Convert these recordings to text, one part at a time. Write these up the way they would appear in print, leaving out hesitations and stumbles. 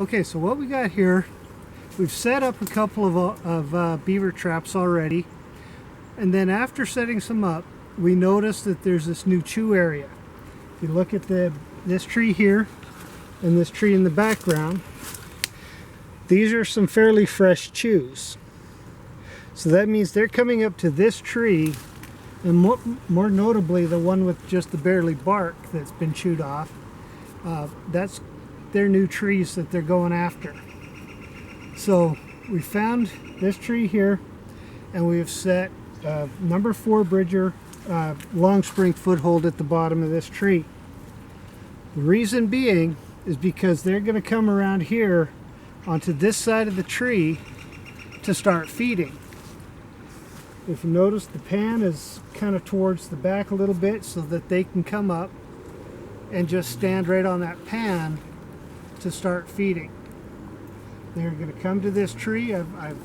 Okay, so what we got here, we've set up a couple of beaver traps already, and then after setting some up, we noticed that there's this new chew area. If you look at this tree here and this tree in the background, these are some fairly fresh chews. So that means they're coming up to this tree, and more notably the one with just the barely bark that's been chewed off. That's their new trees that they're going after. So we found this tree here, and we have set number 4 Bridger long spring foothold at the bottom of this tree. The reason being is because they're going to come around here onto this side of the tree to start feeding. If you notice, the pan is kind of towards the back a little bit so that they can come up and just stand right on that pan to start feeding. They're going to come to this tree. I've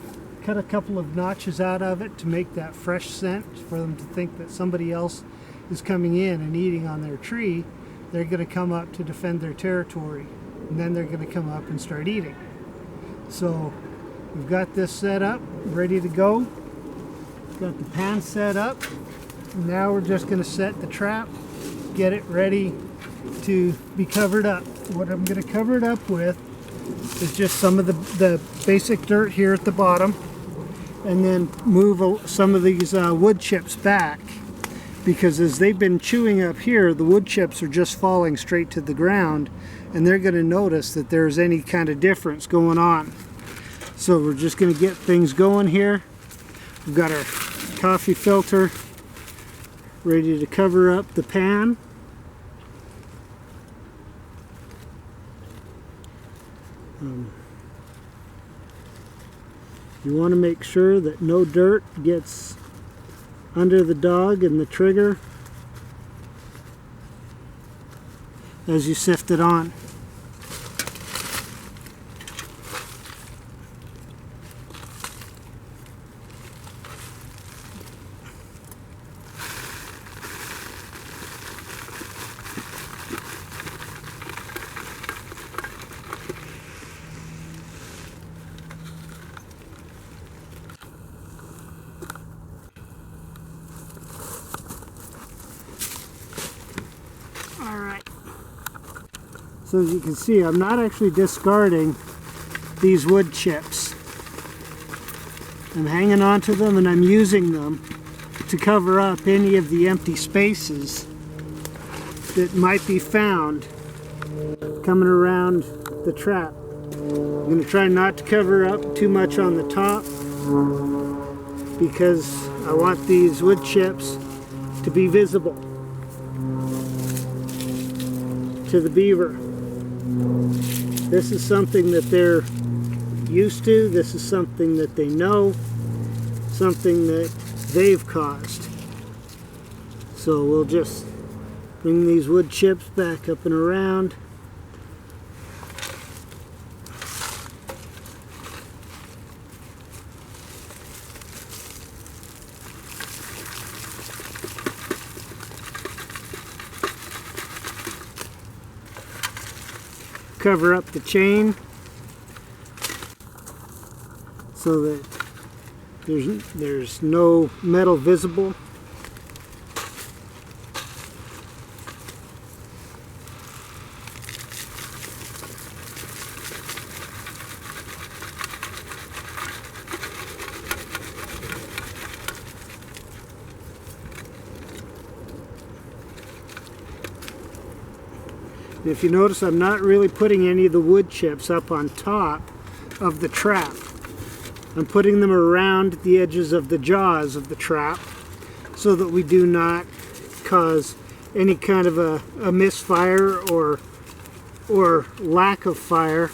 cut a couple of notches out of it to make that fresh scent for them to think that somebody else is coming in and eating on their tree. They're going to come up to defend their territory, and then they're going to come up and start eating. So we've got this set up, ready to go. Got the pan set up. Now we're just going to set the trap, get it ready to be covered up. What I'm going to cover it up with is just some of the basic dirt here at the bottom, and then move some of these wood chips back, because as they've been chewing up here, the wood chips are just falling straight to the ground, and they're going to notice that there's any kind of difference going on. So we're just going to get things going here. We've got our coffee filter ready to cover up the pan. You want to make sure that no dirt gets under the dog and the trigger as you sift it on. So as you can see, I'm not actually discarding these wood chips. I'm hanging on to them, and I'm using them to cover up any of the empty spaces that might be found coming around the trap. I'm going to try not to cover up too much on the top, because I want these wood chips to be visible to the beaver. This is something that they're used to. This is something that they know, something that they've caused. So we'll just bring these wood chips back up and around. Cover up the chain so that there's no metal visible. If you notice, I'm not really putting any of the wood chips up on top of the trap. I'm putting them around the edges of the jaws of the trap so that we do not cause any kind of a misfire or lack of fire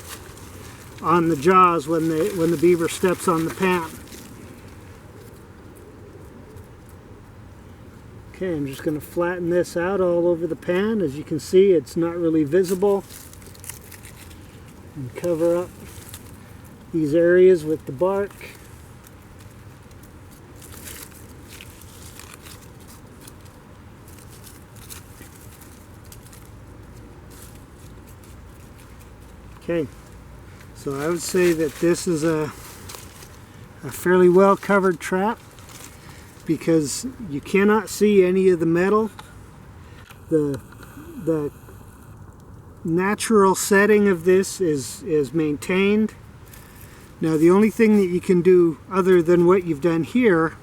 on the jaws when the beaver steps on the pan. Okay, I'm just going to flatten this out all over the pan. As you can see, it's not really visible. And cover up these areas with the bark. Okay, So I would say that this is a fairly well covered trap because you cannot see any of the metal. The natural setting of this is maintained. Now the only thing that you can do other than what you've done here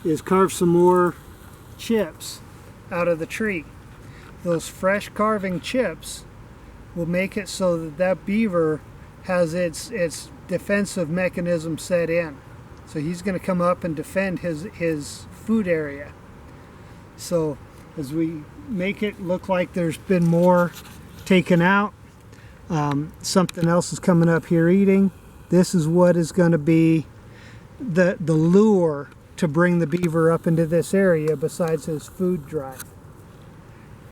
is carve some more chips out of the tree. Those fresh carving chips will make it so that that beaver has its defensive mechanism set in. So he's going to come up and defend his food area. So as we make it look like there's been more taken out, something else is coming up here eating. This is what is going to be the lure to bring the beaver up into this area besides his food drive.